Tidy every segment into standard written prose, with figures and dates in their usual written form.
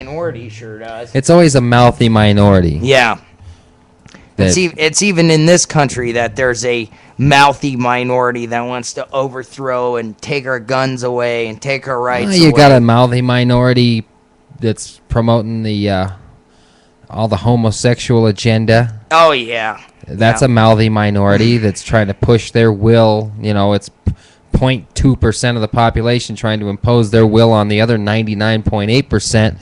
Minority sure does. It's always a mouthy minority. Yeah. It's even in this country that there's a mouthy minority that wants to overthrow and take our guns away and take our rights away. You got a mouthy minority that's promoting the all the homosexual agenda. Oh, yeah. That's a mouthy minority that's trying to push their will. You know, it's 0.2% of the population trying to impose their will on the other 99.8%.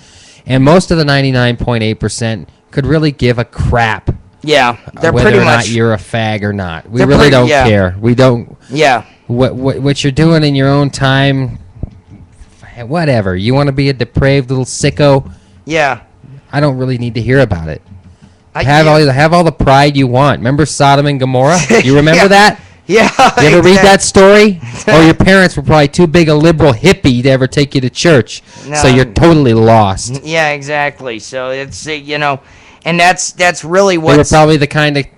And most of the 99.8% could really give a crap. Yeah, they're whether pretty or much, not you're a fag or not. We really don't care. We don't. Yeah. What you're doing in your own time, whatever. You want to be a depraved little sicko? Yeah. I don't really need to hear about it. Have all the pride you want. Remember Sodom and Gomorrah? You remember that? Yeah. You ever read that story? Or your parents were probably too big a liberal hippie to ever take you to church. No. So you're totally lost. Yeah, exactly. So it's, and that's really what. They were probably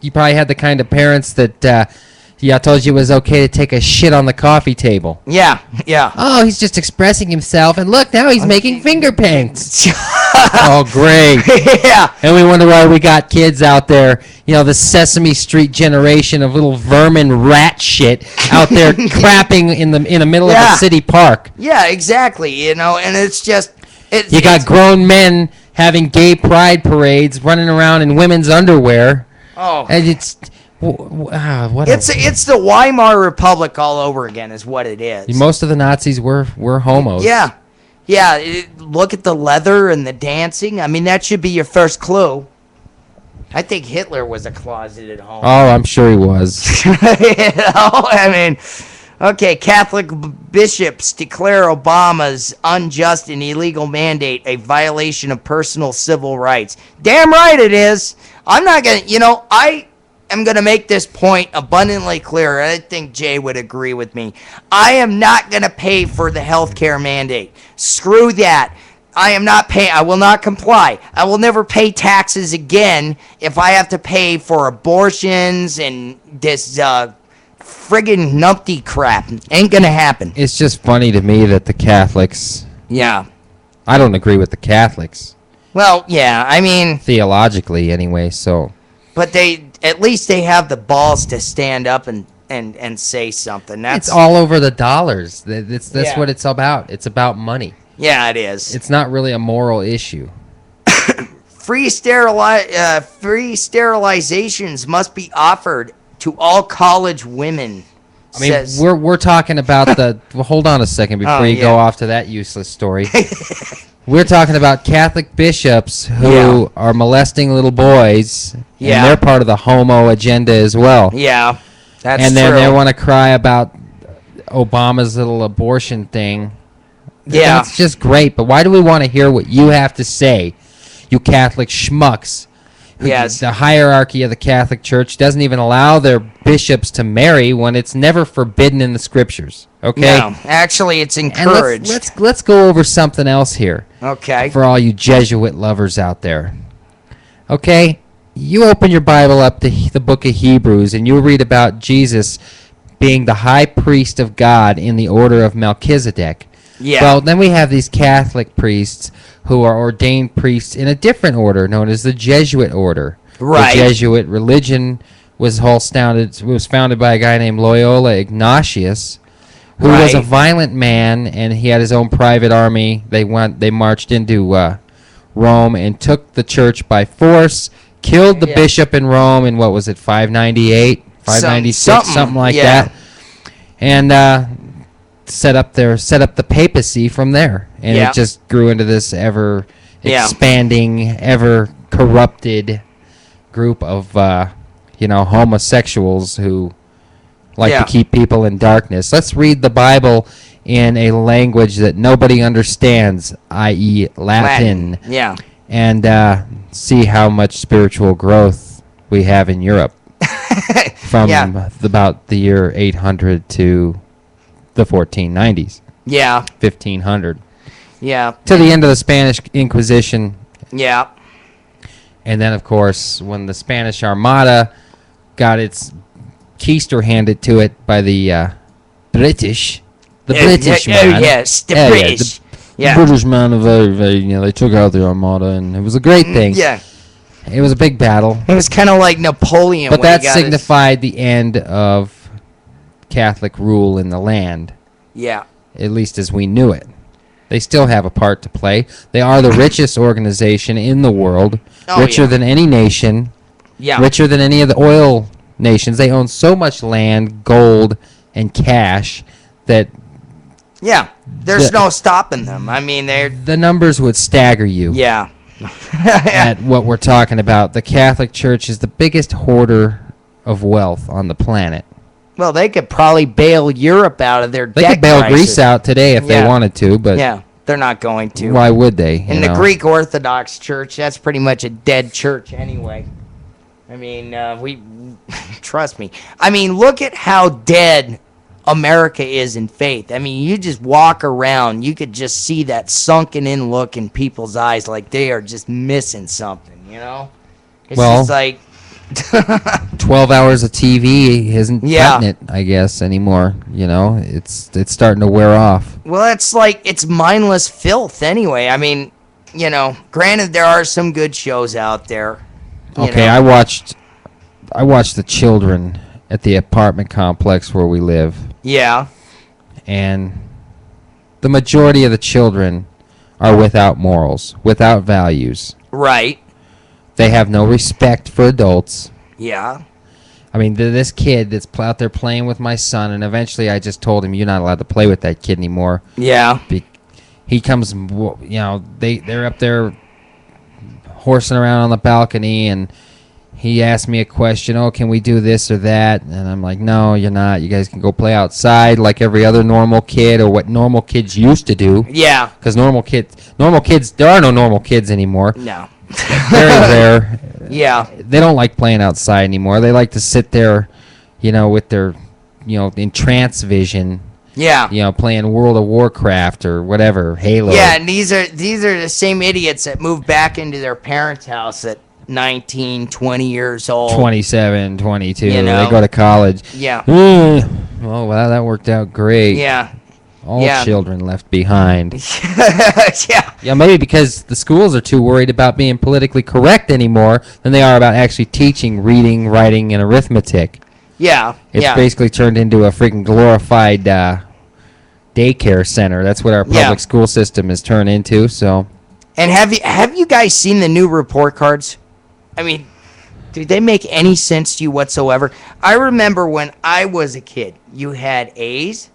you probably had the kind of parents that, I told you it was okay to take a shit on the coffee table. Yeah. Oh, he's just expressing himself, and look, now he's making finger paints. Oh, great. Yeah. And we wonder why we got kids out there, the Sesame Street generation of little vermin rat shit out there crapping in the middle of a city park. Yeah, exactly, and it's just... You got grown men having gay pride parades, running around in women's underwear. Oh. And it's... It's the Weimar Republic all over again is what it is. Most of the Nazis were homos. Yeah. Look at the leather and the dancing. I mean, that should be your first clue. I think Hitler was a closeted homo. Oh, I'm sure he was. Okay, Catholic bishops declare Obama's unjust and illegal mandate a violation of personal civil rights. Damn right it is. I'm not going to, I'm going to make this point abundantly clear, and I think Jay would agree with me. I am not going to pay for the health care mandate. Screw that. I am not paying. I will not comply. I will never pay taxes again if I have to pay for abortions and this friggin' numpty crap. Ain't going to happen. It's just funny to me that the Catholics... Yeah. I don't agree with the Catholics. Well, yeah, I mean... Theologically, anyway, so... But at least they have the balls to stand up and say something. It's all over the dollars. That's what it's about. It's about money. Yeah, it is. It's not really a moral issue. Free sterilizations must be offered to all college women. I mean, we're talking about the... Well, hold on a second before you go off to that useless story. We're talking about Catholic bishops who are molesting little boys, and they're part of the homo agenda as well. Yeah, that's true. And then true. they want to cry about Obama's little abortion thing. Yeah. That's just great, but why do we want to hear what you have to say, you Catholic schmucks? Yes. The hierarchy of the Catholic Church doesn't even allow their bishops to marry when it's never forbidden in the scriptures. Okay? No, actually, it's encouraged. And let's go over something else here. Okay. For all you Jesuit lovers out there. Okay? You open your Bible up to the book of Hebrews, and you read about Jesus being the high priest of God in the order of Melchizedek. Yeah. Well, then we have these Catholic priests who are ordained priests in a different order known as the Jesuit order. Right. The Jesuit religion was founded by a guy named Loyola Ignatius, who was a violent man, and he had his own private army. They marched into Rome and took the church by force, killed the bishop in Rome in, 598, 596, something like that. And set up the papacy from there, and it just grew into this ever expanding, ever corrupted group of homosexuals who like to keep people in darkness. Let's read the Bible in a language that nobody understands, i.e. Latin. Yeah. And see how much spiritual growth we have in Europe from about the year 800 to the 1490s. Yeah. 1500. Yeah. To the end of the Spanish Inquisition. Yeah. And then, of course, when the Spanish Armada got its keister handed to it by the British. The British, man. Oh, yes, the British. Yeah. British men are very, very, they took out the Armada, and it was a great thing. Yeah. It was a big battle. It was kind of like Napoleon. But when he that got signified the end of Catholic rule in the land, Yeah. at least as we knew it. They still have a part to play. They are the richest organization in the world, richer than any nation, richer than any of the oil nations. They own so much land, gold, and cash that there's no stopping them. I mean, the numbers would stagger you. Yeah. At what we're talking about. The Catholic Church is the biggest hoarder of wealth on the planet. Well, they could probably bail Europe out of their debt They could bail crisis. Greece out today if they wanted to, but they're not going to. why would they? In the Greek Orthodox Church, that's pretty much a dead church anyway. I mean, we trust me. I mean, look at how dead America is in faith. I mean, you just walk around, you could just see that sunken in look in people's eyes, like they are just missing something, you know? It's just like 12 hours of TV isn't cutting it, I guess, anymore. It's starting to wear off. Well, it's like it's mindless filth anyway. I mean, granted there are some good shows out there. Okay, I watched the children at the apartment complex where we live. Yeah. And the majority of the children are without morals, without values. Right. They have no respect for adults. Yeah. I mean, this kid that's out there playing with my son, and eventually I just told him, you're not allowed to play with that kid anymore. Yeah. He comes, they're up there horsing around on the balcony, and he asked me a question, can we do this or that? And I'm like, no, you're not. You guys can go play outside like every other normal kid, or what normal kids used to do. Yeah. Because normal kids, there are no normal kids anymore. No. Very rare. Yeah. They don't like playing outside anymore. They like to sit there, with their, in trance vision. Yeah. Playing World of Warcraft or whatever, Halo. Yeah, and these are the same idiots that move back into their parents' house at 19, 20 years old. 27, 22. They go to college. Yeah. Oh, wow, that worked out great. Yeah. All children left behind. Yeah. Yeah, maybe because the schools are too worried about being politically correct anymore than they are about actually teaching reading, writing, and arithmetic. Yeah. It's basically turned into a freaking glorified daycare center. That's what our public school system has turned into. So. And have you guys seen the new report cards? I mean, do they make any sense to you whatsoever? I remember when I was a kid, you had A's,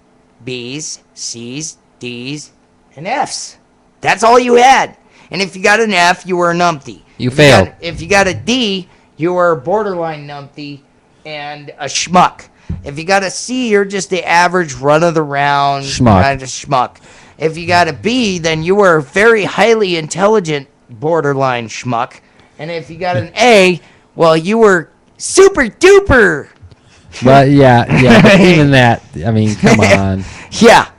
B's, C's, D's, and F's. That's all you had. And if you got an F, you were a numpty. You failed. If you got a D, you were a borderline numpty and a schmuck. If you got a C, you're just the average run-of-the-round kind of schmuck. If you got a B, then you were a very highly intelligent borderline schmuck. And if you got an A, well, you were super duper. Well, yeah, but even that, I mean, come on. Yeah.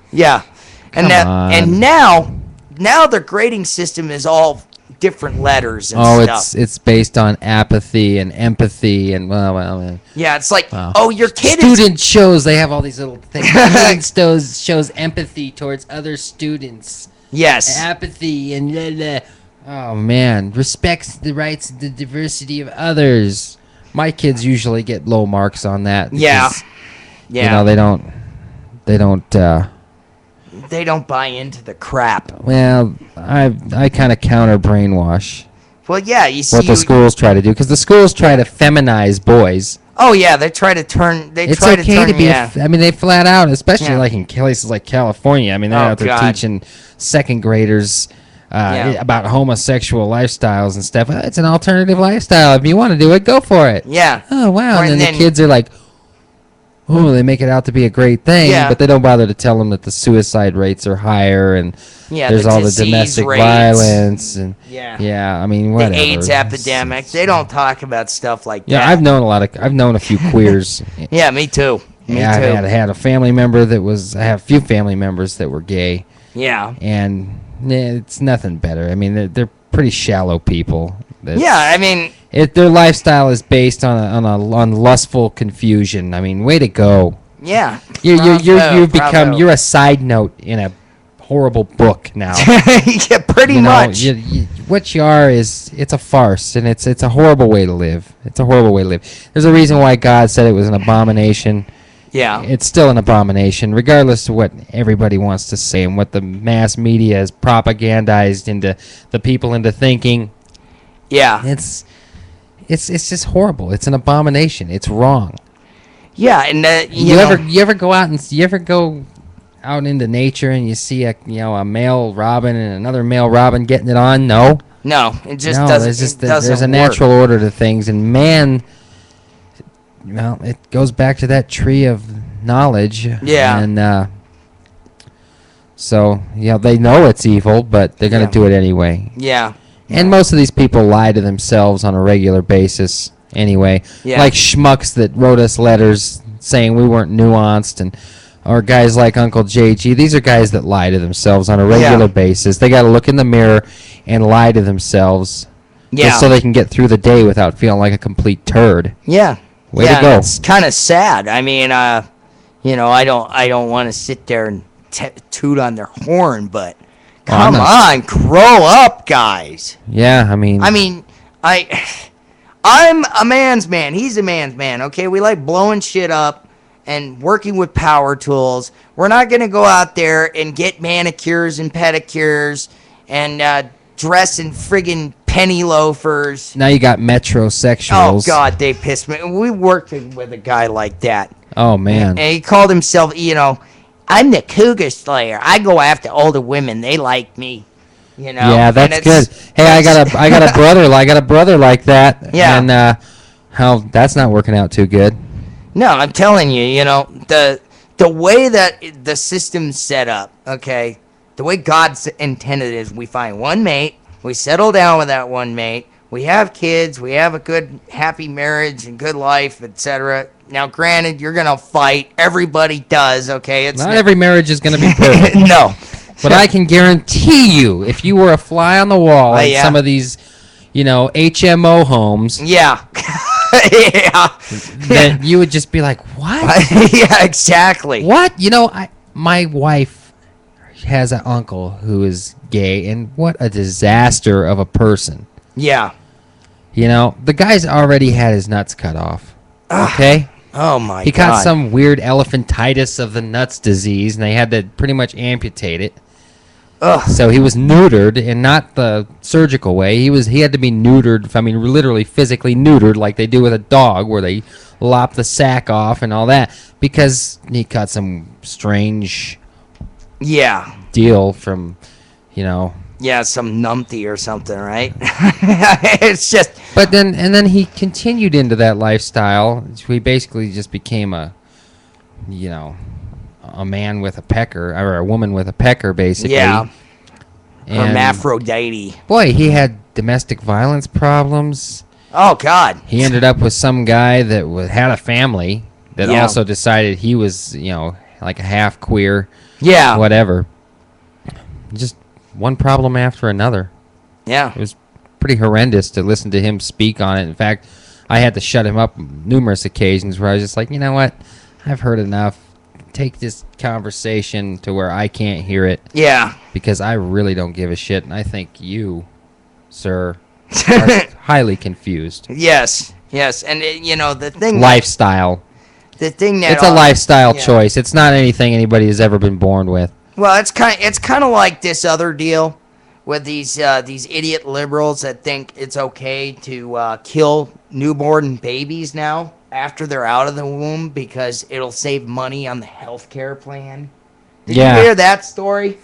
And now their grading system is all different letters and stuff. It's based on apathy and empathy and well. Yeah, it's like, your kid student shows, they have all these little things. Student shows empathy towards other students. Yes. Apathy and blah, blah. Oh man, respects the rights and the diversity of others. My kids usually get low marks on that. Because, they don't buy into the crap. Well, I kind of counter brainwash. Well, yeah, you see what the schools try to do, because the schools try to feminize boys. Oh yeah, they try to turn. It's okay to be. I mean, they flat out, especially like in places like California. I mean, they're out there teaching second graders about homosexual lifestyles and stuff. It's an alternative lifestyle. If you want to do it, go for it. Yeah. Oh wow, and then the kids are like, oh, they make it out to be a great thing, but they don't bother to tell them that the suicide rates are higher and there's all the domestic violence and I mean, whatever. The AIDS epidemic. They don't talk about stuff like that. Yeah, I've known a few queers. Yeah, me too. I had a family member that was. I have a few family members that were gay. Yeah. And it's nothing better. I mean, they're pretty shallow people. I mean, their lifestyle is based on lustful confusion. I mean, way to go. Yeah. You're a side note in a horrible book now. Yeah, pretty much. What you are is it's a farce, and it's a horrible way to live. It's a horrible way to live. There's a reason why God said it was an abomination. Yeah. It's still an abomination, regardless of what everybody wants to say and what the mass media has propagandized into the people into thinking. Yeah. It's just horrible. It's an abomination. It's wrong. Yeah, and you ever go out into nature and you see a male robin and another male robin getting it on? No, it just doesn't. There's a natural order to things, and man, well, it goes back to that tree of knowledge. Yeah, and so they know it's evil, but they're gonna do it anyway. Yeah, and most of these people lie to themselves on a regular basis anyway. Yeah. Like schmucks that wrote us letters saying we weren't nuanced, or guys like Uncle JG. These are guys that lie to themselves on a regular basis. They got to look in the mirror and lie to themselves, just so they can get through the day without feeling like a complete turd. Yeah, way to go. It's kind of sad. I mean, I don't want to sit there and toot on their horn, but come on, grow up, guys. Yeah, I mean, I'm a man's man. He's a man's man. Okay, we like blowing shit up and working with power tools. We're not going to go out there and get manicures and pedicures and dress in friggin' penny loafers. Now you got metrosexuals. Oh, God, they pissed me. We worked with a guy like that. Oh, man. And he called himself, I'm the cougar slayer. I go after older women. They like me. Yeah, that's good. Hey, I got a brother like that. Yeah. And how that's not working out too good. No, I'm telling you, the way that the system's set up, okay, the way God's intended is we find one mate, we settle down with that one mate, we have kids, we have a good, happy marriage and good life, etc. Now, granted, you're going to fight. Everybody does, okay? Not every marriage is going to be perfect. No. But I can guarantee you, if you were a fly on the wall in some of these, HMO homes. Yeah. Yeah. Then you would just be like, what? Yeah, exactly. What? My wife has an uncle who is gay, and what a disaster of a person. Yeah. The guy's already had his nuts cut off. Okay? Oh, my God. He got some weird elephantitis of the nuts disease, and they had to pretty much amputate it. Ugh. So he was neutered, and not the surgical way. He had to be neutered. I mean, literally physically neutered, like they do with a dog, where they lop the sack off and all that, because he got some strange deal from, Yeah, some numpty or something, right? It's just. But then he continued into that lifestyle. He basically just became a man with a pecker, or a woman with a pecker, basically. Yeah. And hermaphrodite. Boy, he had domestic violence problems. Oh, God. He ended up with some guy that had a family that also decided he was, like a half queer. Yeah. Whatever. Just one problem after another. Yeah. It was pretty horrendous to listen to him speak on it. In fact, I had to shut him up on numerous occasions where I was just like, you know what? I've heard enough. Take this conversation to where I can't hear it. Yeah. Because I really don't give a shit, and I think you, sir, are highly confused. Yes. And the thing. Lifestyle. The thing that it's a lifestyle choice. It's not anything anybody has ever been born with. Well, it's kind of like this other deal with these idiot liberals that think it's okay to kill newborn babies now after they're out of the womb because it'll save money on the healthcare plan. Did you hear that story?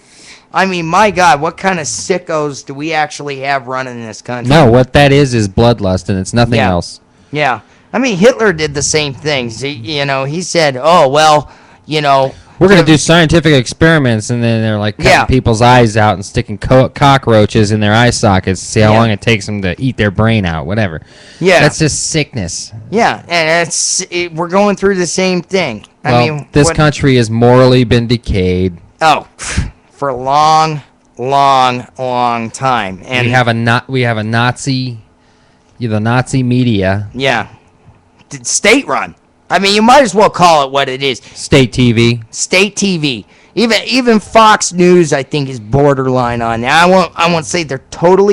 I mean, my God, what kind of sickos do we actually have running this country? No, what that is bloodlust, and it's nothing else. Yeah. I mean, Hitler did the same things. He said, oh, well, we're going to do scientific experiments, and then they're like cutting people's eyes out and sticking cockroaches in their eye sockets to see how long it takes them to eat their brain out, whatever. Yeah. That's just sickness. Yeah, and we're going through the same thing. This country has morally been decayed. Oh, for a long, long, long time. And we have a Nazi, the Nazi media. Yeah. State run. I mean, you might as well call it what it is. State TV. State TV. Even Fox News, I think, is borderline on that. I won't say they're totally